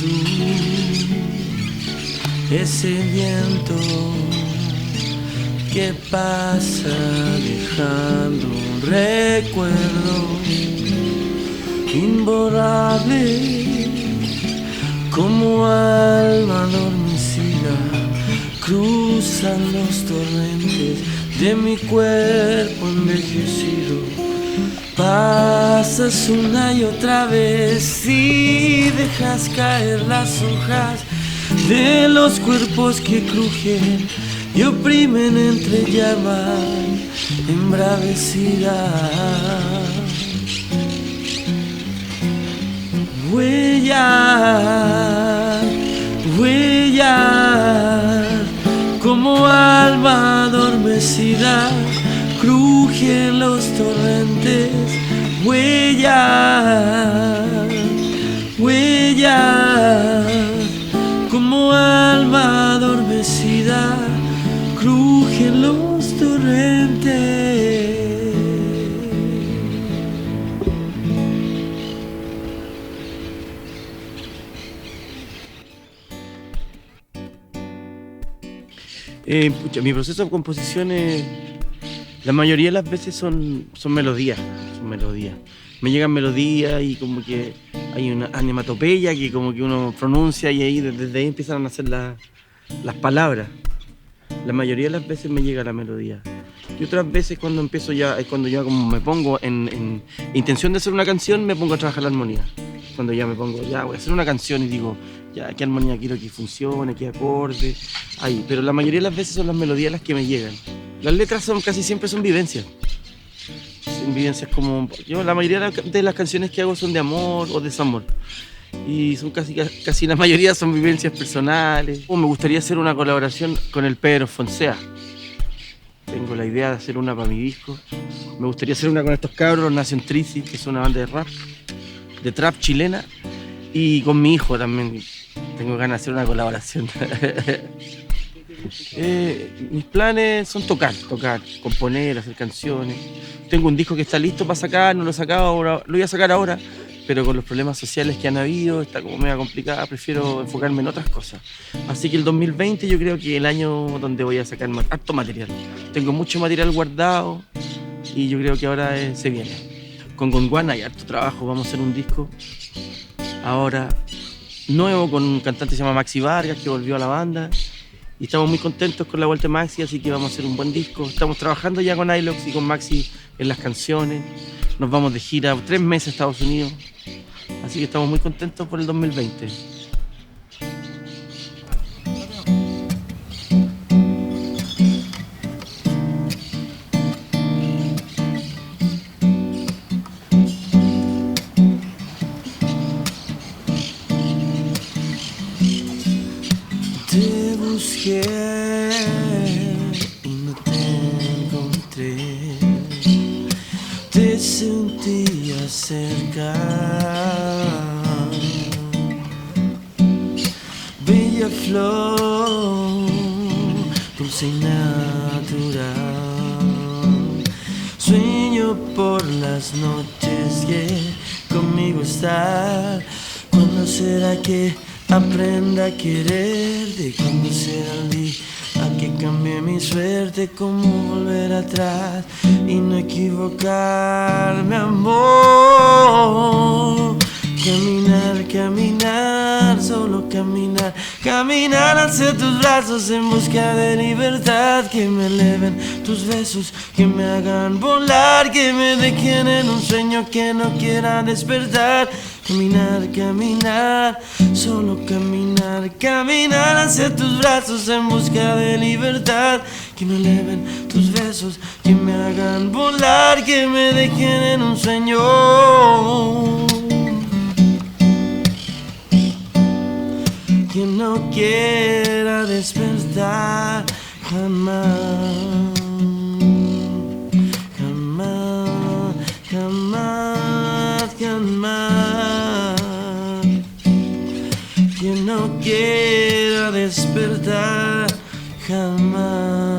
tú, ese viento que pasa dejando un recuerdo imborrable, como alma adormecida, cruzan los torrentes de mi cuerpo envejecido. Pasas una y otra vez y dejas caer las hojas de los cuerpos que crujen y oprimen entre llamas embravecidas. Huellas, huellas, como alma adormecida, crujen los torrentes. Huellas, huellas, como alma adormecida, crujen los torrentes. Mi proceso de composición la mayoría de las veces son melodías. Me llegan melodías y como que hay una onomatopeya que como que uno pronuncia y ahí desde ahí empiezan a nacer las palabras. La mayoría de las veces me llega la melodía. Y otras veces cuando empiezo ya, es cuando ya como me pongo en intención de hacer una canción, me pongo a trabajar la armonía. Cuando ya me pongo, ya voy a hacer una canción y digo, ya qué armonía quiero que funcione, qué acorde, ahí. Pero la mayoría de las veces son las melodías las que me llegan. Las letras casi siempre son vivencias. Son vivencias como, la mayoría de las canciones que hago son de amor o desamor. Y son casi la mayoría son vivencias personales. Me gustaría hacer una colaboración con el Pedro Fonsea. Tengo la idea de hacer una para mi disco. Me gustaría hacer una con estos cabros, Nation Trisi, que es una banda de rap, de trap chilena. Y con mi hijo también. Tengo ganas de hacer una colaboración. Mis planes son tocar, componer, hacer canciones. Tengo un disco que está listo para sacar, no lo he sacado ahora, lo voy a sacar ahora, pero con los problemas sociales que han habido, está como media complicada, prefiero enfocarme en otras cosas. Así que el 2020 yo creo que es el año donde voy a sacar harto material. Tengo mucho material guardado y yo creo que ahora se viene. Con Gondwana hay harto trabajo, vamos a hacer un disco ahora nuevo con un cantante que se llama Maxi Vargas, que volvió a la banda. Y estamos muy contentos con la vuelta de Maxi, así que vamos a hacer un buen disco. Estamos trabajando ya con Ilox y con Maxi en las canciones. Nos vamos de gira 3 meses a Estados Unidos. Así que estamos muy contentos por el 2020. Te busqué y no te encontré. Te sentía cerca. Bella flor, dulce y natural. Sueño por las noches que conmigo estar. ¿Cuándo será que aprenda a quererte? ¿Cuándo será el día que cambie mi suerte? ¿Cómo volver atrás y no equivocarme, amor? Caminar, caminar, solo caminar. Caminar hacia tus brazos en busca de libertad. Que me eleven tus besos, que me hagan volar, que me dejen en un sueño que no quiera despertar. Caminar, caminar, solo caminar. Caminar hacia tus brazos en busca de libertad. Que me eleven tus besos, que me hagan volar, que me dejen en un sueño que no quiera despertar jamás, jamás, jamás, jamás. Que no quiera despertar jamás.